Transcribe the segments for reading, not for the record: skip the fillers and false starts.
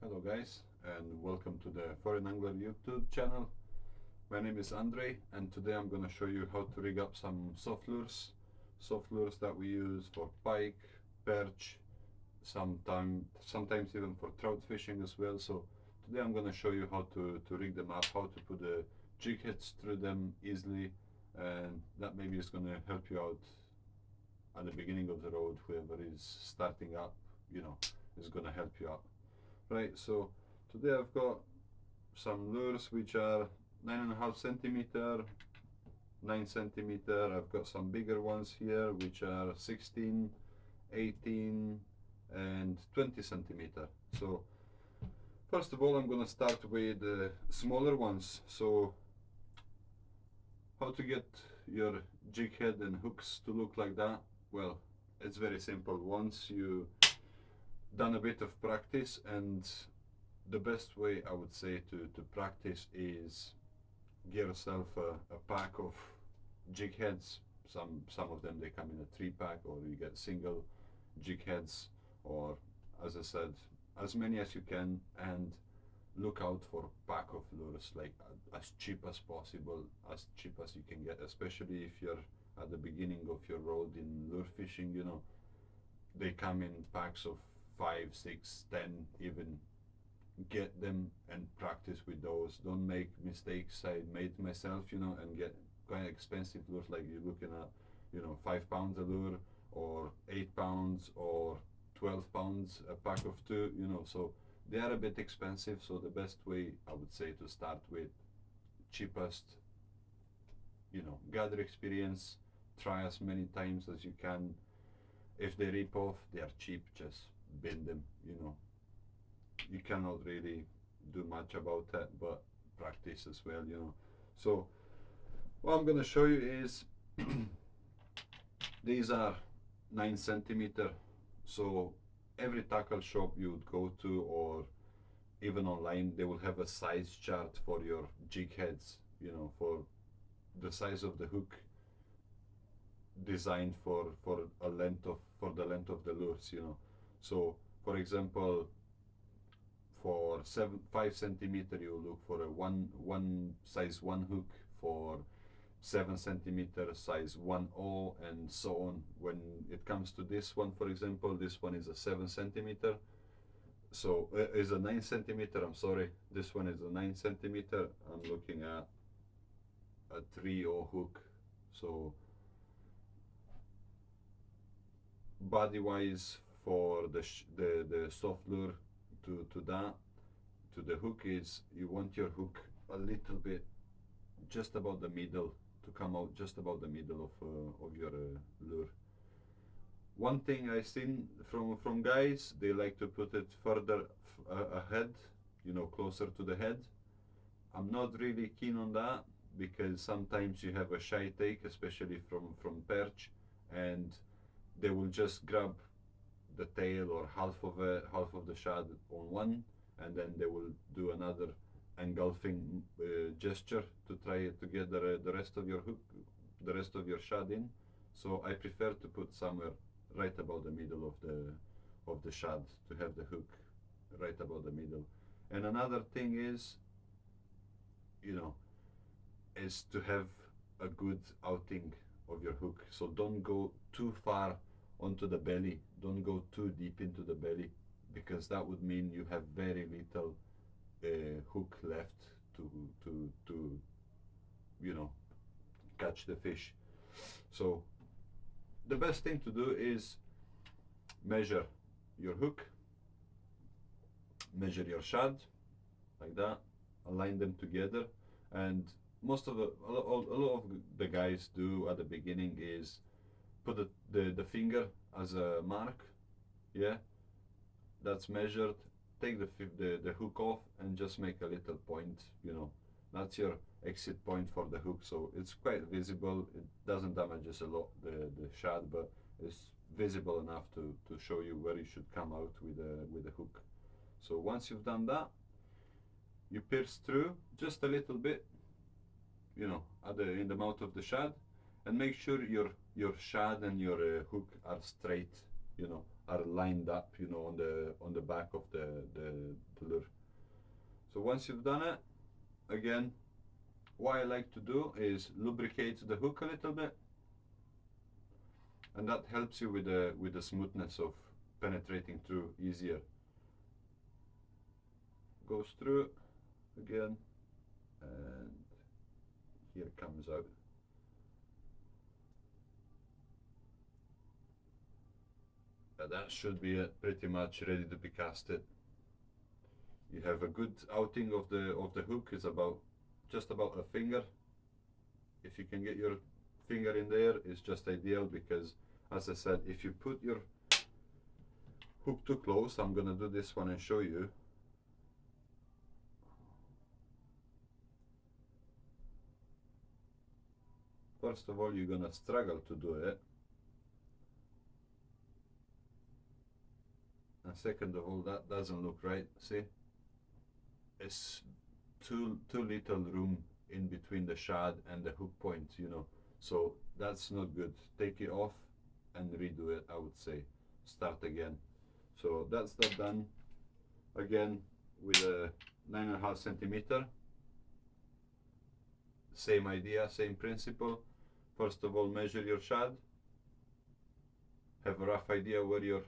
Hello guys, and welcome to the Foreign Angler YouTube channel. My name is Andre, and today I'm going to show you how to rig up some soft lures that we use for pike, perch, sometimes even for trout fishing as well. So today I'm going to show you how to rig them up, how to put the jig heads through them easily, and that maybe is going to help you out at the beginning of the road. Whoever is starting up, is going to help you out. Right, so today I've got some lures which are 9.5 centimeter, 9 centimeter. I've got some bigger ones here which are 16, 18 and 20 centimeter. So first of all I'm going to start with the smaller ones. So how to get your jig head and hooks to look like that? Well, it's very simple. Once you done a bit of practice, and the best way I would say to practice is get yourself a pack of jig heads. Some of them they come in a 3-pack, or you get single jig heads, or as I said, as many as you can, and look out for a pack of lures, like as cheap as possible, as cheap as you can get, especially if you're at the beginning of your road in lure fishing. They come in packs of 5, 6, 10 even. Get them and practice with those. Don't make mistakes I made myself, and get quite expensive lures, like you're looking at 5 pounds a lure, or 8 pounds, or 12 pounds a pack of 2, so they are a bit expensive. So the best way I would say to start with cheapest, gather experience, try as many times as you can. If they rip off, they are cheap, just bin them. You cannot really do much about that, but practice as well. So what I'm going to show you is these are 9 centimeter. So every tackle shop you would go to, or even online, they will have a size chart for your jig heads, for the size of the hook designed for the length of the lures. So for example, for 5 centimeter you look for a one size 1 hook, for 7 centimeter size 1/0, and so on. When it comes to this one, for example, this one is a 7 centimeter, so is a 9 centimeter, I'm sorry, this one is a 9 centimeter. I'm looking at a 3/0 hook. So body wise, for the soft lure, to the hook, is you want your hook a little bit just about the middle, to come out just about the middle of your lure. One thing I seen from guys, they like to put it further ahead, closer to the head. I'm not really keen on that, because sometimes you have a shy take, especially from perch, and they will just grab the tail or half of the shad on one, and then they will do another engulfing gesture to try to get the rest of your hook, the rest of your shad in. So I prefer to put somewhere right about the middle of the shad, to have the hook right about the middle. And another thing is, is to have a good outing of your hook. So don't go too far onto the belly, don't go too deep into the belly, because that would mean you have very little hook left to catch the fish. So the best thing to do is measure your hook, measure your shad, like that, align them together. And a lot of the guys do at the beginning is put the finger as a mark. Yeah, that's measured. Take the hook off and just make a little point. That's your exit point for the hook. So it's quite visible. It doesn't damage us a lot the shad, but it's visible enough to show you where you should come out with the hook. So once you've done that, you pierce through just a little bit, in the mouth of the shad, and make sure your shad and your hook are straight, are lined up, you know, on the back of the lure. So once you've done it, again, what I like to do is lubricate the hook a little bit, and that helps you with the smoothness of penetrating through easier. Goes through again, and here comes out. That should be it, pretty much ready to be casted. You have a good outing of the hook. Is about just about a finger. If you can get your finger in there, it's just ideal, because as I said, if you put your hook too close, I'm gonna do this one and show you. First of all, you're gonna struggle to do it, and second of all, that doesn't look right. See, it's too little room in between the shad and the hook point, you know, so that's not good. Take it off and redo it, I would say. Start again. So that's that done. Again, with a 9.5 centimeter, same idea, same principle. First of all, measure your shad, have a rough idea where your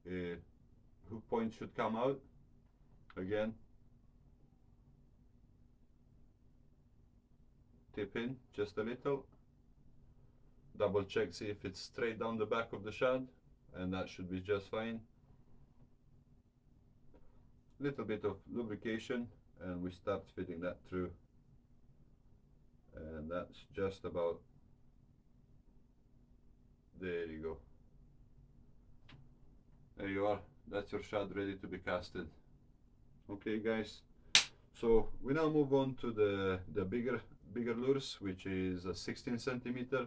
hook point should come out. Again, tip in just a little, double check, see if it's straight down the back of the shad, and that should be just fine. Little bit of lubrication, and we start feeding that through, and that's just about, there you go. There you are, that's your shad ready to be casted. Okay guys, so we now move on to the bigger lures, which is a 16 centimeter.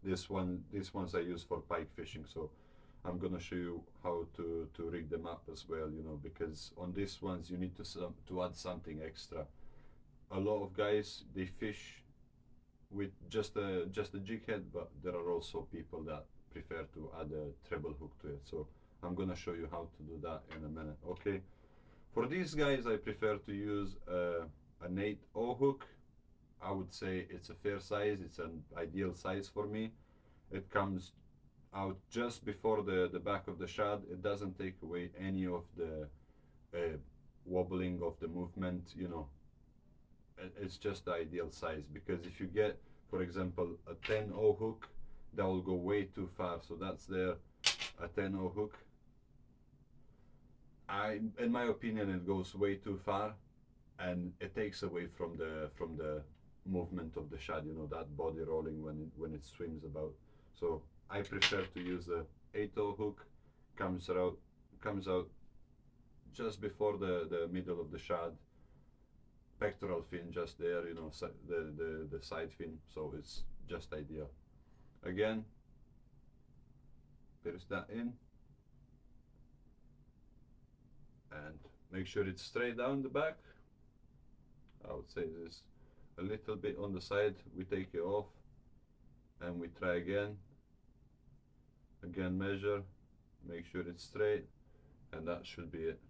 These ones I use for pike fishing, so I'm gonna show you how to rig them up as well, you know, because on these ones you need to add something extra. A lot of guys, they fish with just a jig head, but there are also people that prefer to add a treble hook to it, so I'm gonna show you how to do that in a minute. Okay, for these guys I prefer to use an 8/0 hook. I would say it's a fair size, it's an ideal size for me. It comes out just before the back of the shad. It doesn't take away any of the wobbling of the movement, you know. It's just the ideal size, because if you get, for example, a 10/0 hook, that will go way too far. So that's there, a 10/0 hook. In my opinion, it goes way too far, and it takes away from the movement of the shad, you know, that body rolling when it swims about. So I prefer to use a 8/0 hook. Comes out just before the middle of the shad, pectoral fin just there, you know, the side fin, so it's just ideal. Again, there's that in, and make sure it's straight down the back. I would say there's a little bit on the side, we take it off and we try again. Again, measure, make sure it's straight, and that should be it.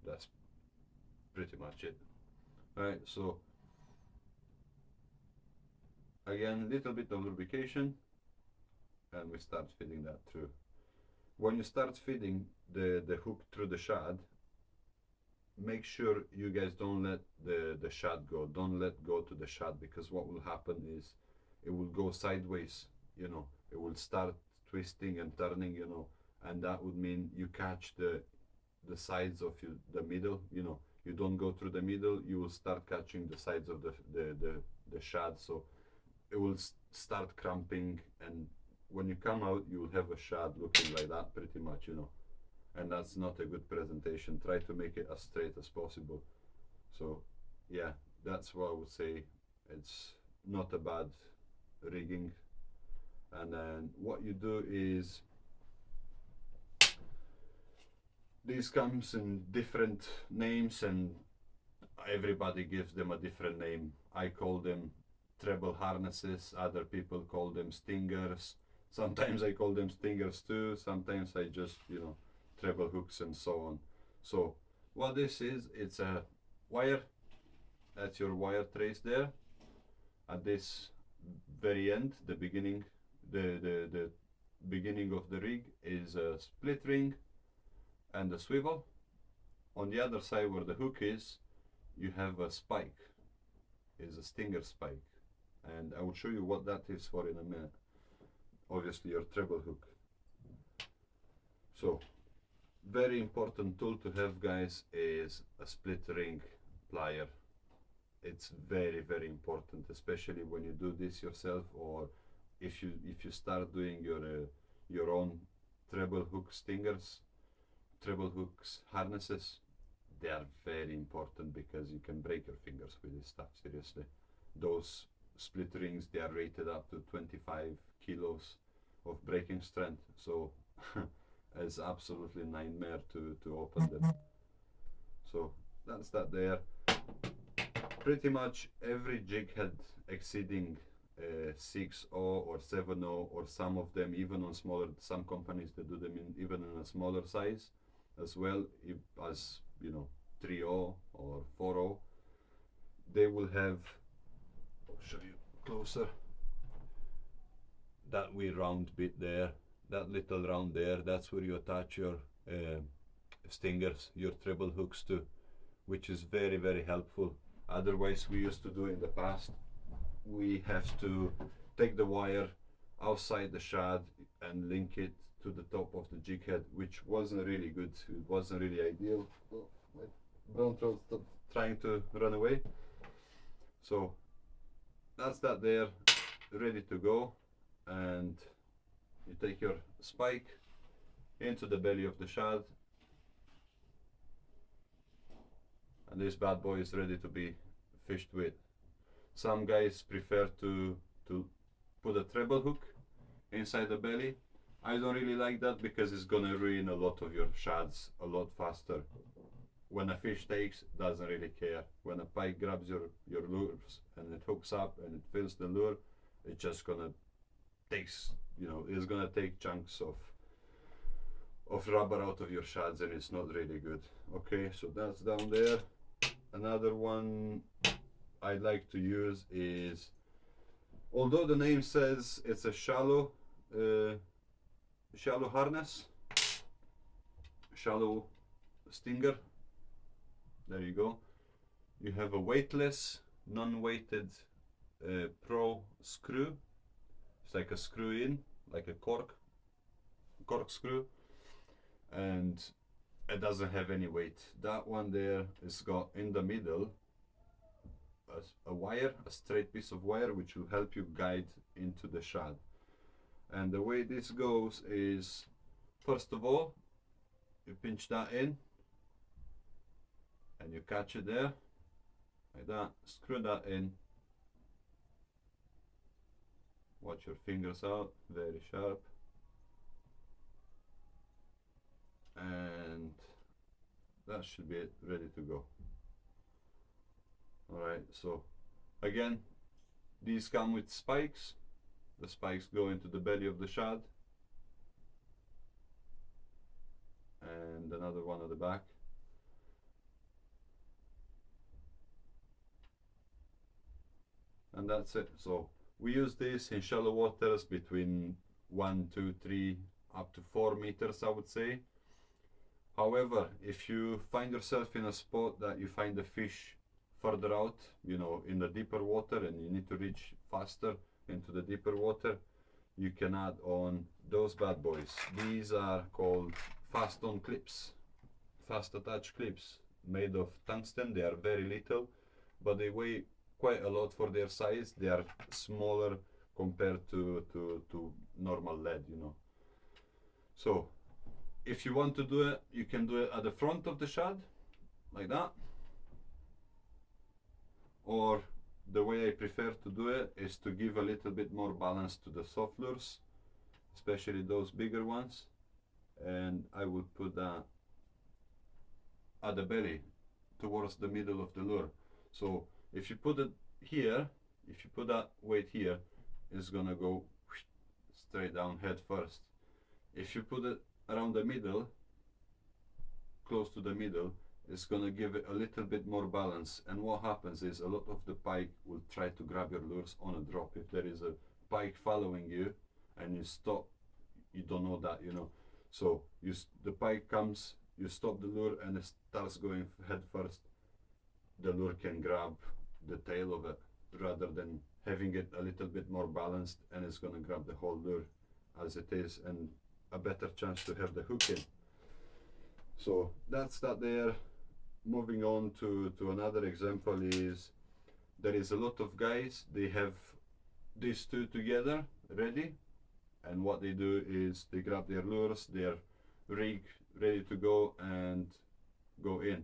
That's pretty much it. Alright, so again, little bit of lubrication, and we start feeding that through. When you start feeding the hook through the shad, make sure you guys don't let the shad go. Don't let go to the shad, because what will happen is it will go sideways, you know, it will start twisting and turning, you know, and that would mean you catch the sides of the middle, you know. You don't go through the middle, you will start catching the sides of the shad, so it will start cramping, and when you come out you will have a shad looking like that pretty much, you know, and that's not a good presentation. Try to make it as straight as possible. So yeah, that's what I would say. It's not a bad rigging. And then what you do is, these comes in different names and everybody gives them a different name. I call them treble harnesses, other people call them stingers, Sometimes I call them stingers too. Sometimes I just, you know, treble hooks and so on. So what this is, it's a wire. That's your wire trace there. At this very end, the beginning, the beginning of the rig is a split ring and a swivel. On the other side where the hook is, you have a spike, is a stinger spike. And I will show you what that is for in a minute. Obviously your treble hook. So very important tool to have, guys, is a split ring plier. It's very, very important, especially when you do this yourself, or if you start doing your own treble hook stingers, treble hooks harnesses. They are very important because you can break your fingers with this stuff, seriously. Those split rings, they are rated up to 25 kilos of breaking strength, so it's absolutely nightmare to open them. So that's that there. Pretty much every jig head exceeding 6.0 or 7.0, or some of them even on smaller, some companies that do them even in a smaller size as well, as you know, 3.0 or 4.0, they will have, I'll show you closer, that wee round bit there, that little round there, that's where you attach your stingers, your treble hooks to, which is very, very helpful. Otherwise, we used to do in the past, we have to take the wire outside the shad and link it to the top of the jig head, which wasn't really good. It wasn't really ideal. Oh, my brown trout trying to run away. So that's that there, ready to go. And you take your spike into the belly of the shad, and this bad boy is ready to be fished with. Some guys prefer to put a treble hook inside the belly. I don't really like that because it's gonna ruin a lot of your shads a lot faster. When a fish takes, doesn't really care. When a pike grabs your lures and it hooks up and it fills the lure, it's just gonna takes, you know, it's gonna take chunks of rubber out of your shads, and it's not really good. Okay, so that's down there. Another one I like to use is, although the name says it's a shallow harness, shallow stinger, there you go. You have a weightless, non-weighted pro screw. It's like a screw in, like a corkscrew, and it doesn't have any weight. That one there is got in the middle a wire, a straight piece of wire, which will help you guide into the shad. And the way this goes is, first of all, you pinch that in and you catch it there like that, screw that in, watch your fingers out, very sharp, and that should be it, ready to go. Alright, so again, these come with spikes. The spikes go into the belly of the shad, and another one at the back. And that's it. So we use this in shallow waters between 1, 2, 3, up to 4 meters, I would say. However, if you find yourself in a spot that you find the fish further out, you know, in the deeper water, and you need to reach faster into the deeper water, you can add on those bad boys. These are called fast on clips, fast attach clips, made of tungsten. They are very little, but they weigh quite a lot for their size. They are smaller compared to normal lead, you know. So if you want to do it, you can do it at the front of the shad, like that. Or the way I prefer to do it is to give a little bit more balance to the soft lures, especially those bigger ones. And I will put that at the belly, towards the middle of the lure. So if you put it here, if you put that weight here, it's gonna go straight down head first. If you put it around the middle, close to the middle, it's gonna give it a little bit more balance. And what happens is a lot of the pike will try to grab your lures on a drop. If there is a pike following you and you stop, you don't know that, you know. So the pike comes, you stop the lure and it starts going head first. The lure can grab the tail of it rather than having it a little bit more balanced, and it's gonna grab the whole lure as it is, and a better chance to have the hook in. So that's that there. Moving on to another example is, there is a lot of guys, they have these two together ready, and what they do is they grab their lures, their rig ready to go and go in.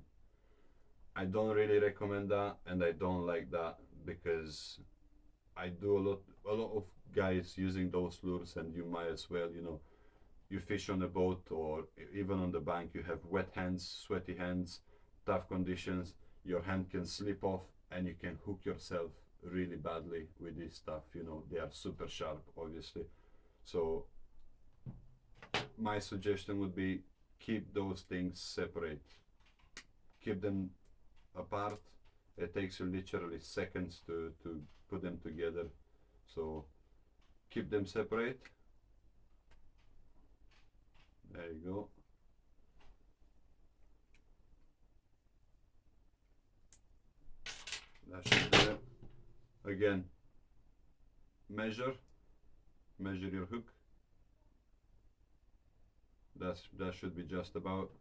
I don't really recommend that, and I don't like that, because I do a lot of guys using those lures, and you might as well, you know, you fish on a boat or even on the bank, you have wet hands, sweaty hands, tough conditions, your hand can slip off and you can hook yourself really badly with this stuff, you know. They are super sharp, obviously. So my suggestion would be, keep those things separate, keep them apart. It takes you literally seconds to put them together, so keep them separate. There you go. That should do it. Again, measure your hook. That should be just about.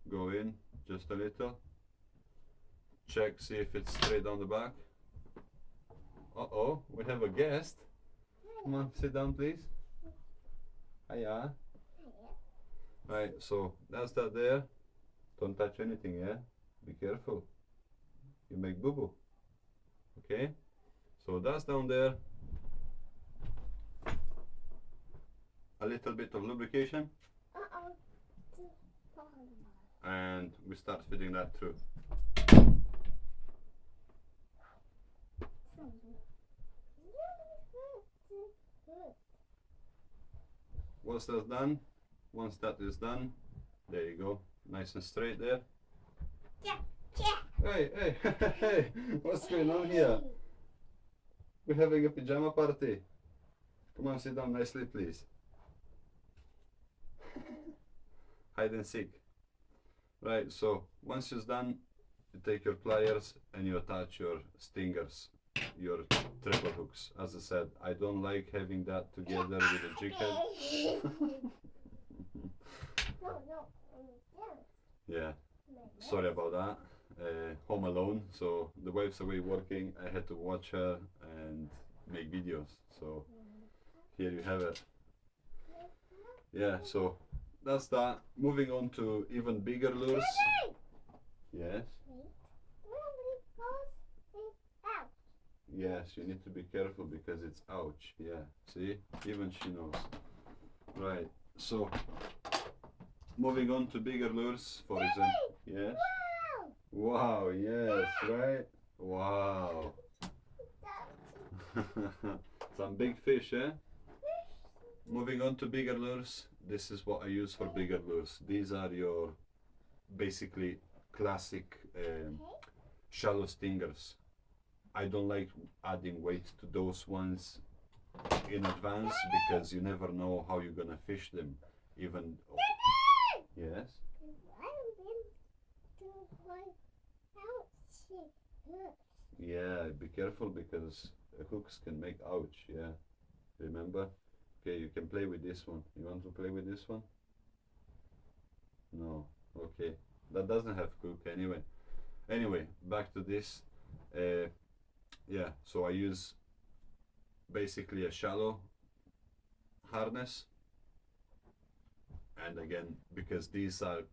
Go in just a little. Check, see if it's straight down the back. Uh-oh, we have a guest. Come on, sit down please. Hiya. Right, so that's that there. Don't touch anything, yeah? Be careful. You make boo-boo. Okay? So that's down there. A little bit of lubrication. And we start feeding that through. Once that is done, there you go, nice and straight there. Hey, hey, what's going on here? We're having a pajama party. Come on, sit down nicely, please. Hide and seek. Right, so once it's done, you take your pliers and you attach your stingers, your treble hooks. As I said, I don't like having that together with a jig head. Yeah, sorry about that. Home alone, so the wife's away working. I had to watch her and make videos. So here you have it. Yeah, so that's that. Moving on to even bigger lures. Yes. Yes, you need to be careful because it's ouch. Yeah, see, even she knows. Right, so moving on to bigger lures, for example. Yes. Wow, yes, right? Wow. Some big fish, eh? Moving on to bigger lures, this is what I use for bigger lures. These are your basically classic shallow stingers. I don't like adding weight to those ones in advance because you never know how you're gonna fish them. Even yes. Yeah, be careful because hooks can make ouch. Yeah, remember. Okay, you can play with this one. You want to play with this one? No. Okay, that doesn't have hook anyway. Anyway, back to this. Yeah, so I use basically a shallow harness, and again, because these are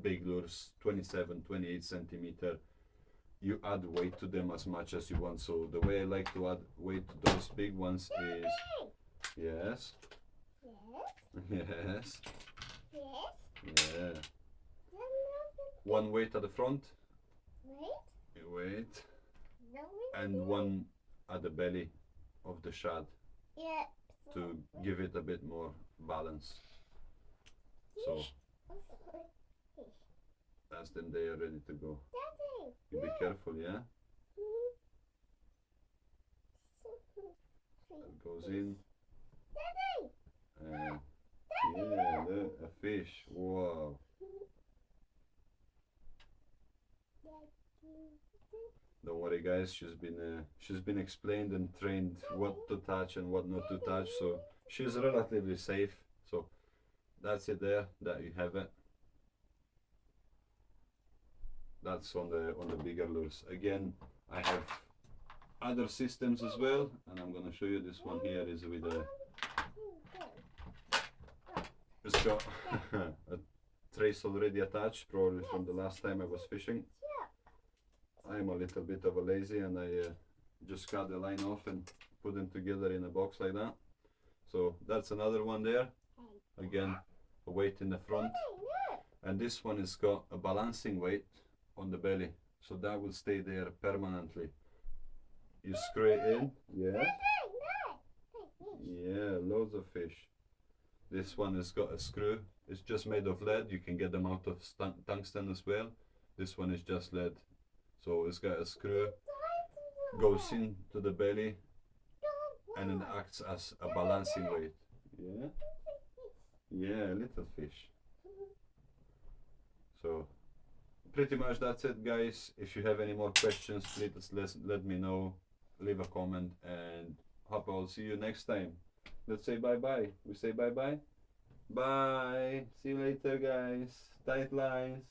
big lures, 27, 28 centimeter, you add weight to them as much as you want. So the way I like to add weight to those big ones is yes, yes, yeah, one weight at the front, wait, and one at the belly of the shad. Yeah. to give it a bit more balance. So that's them there ready to go. Daddy. You be careful, yeah? That goes in. Daddy. And yeah, look, a fish. Wow. Don't worry, guys. She's been explained and trained what to touch and what not to touch, so she's relatively safe. So that's it there. That you have it. That's on the bigger lures. Again, I have other systems as well, and I'm gonna show you. This one here is with a. It's got a trace already attached, probably from the last time I was fishing. I'm a little bit of a lazy, and I just cut the line off and put them together in a box like that. So that's another one there. Again, a weight in the front, and this one has got a balancing weight on the belly, so that will stay there permanently. You screw it in, yeah, yeah, loads of fish. This one has got a screw. It's just made of lead. You can get them out of tungsten as well. This one is just lead, so it's got a screw, goes into the belly, and it acts as a balancing weight. Yeah, yeah, little fish. So pretty much that's it, guys. If you have any more questions, please let me know. Leave a comment, and hope I'll see you next time. Let's say bye bye. We say bye bye. Bye. See you later, guys. Tight lines.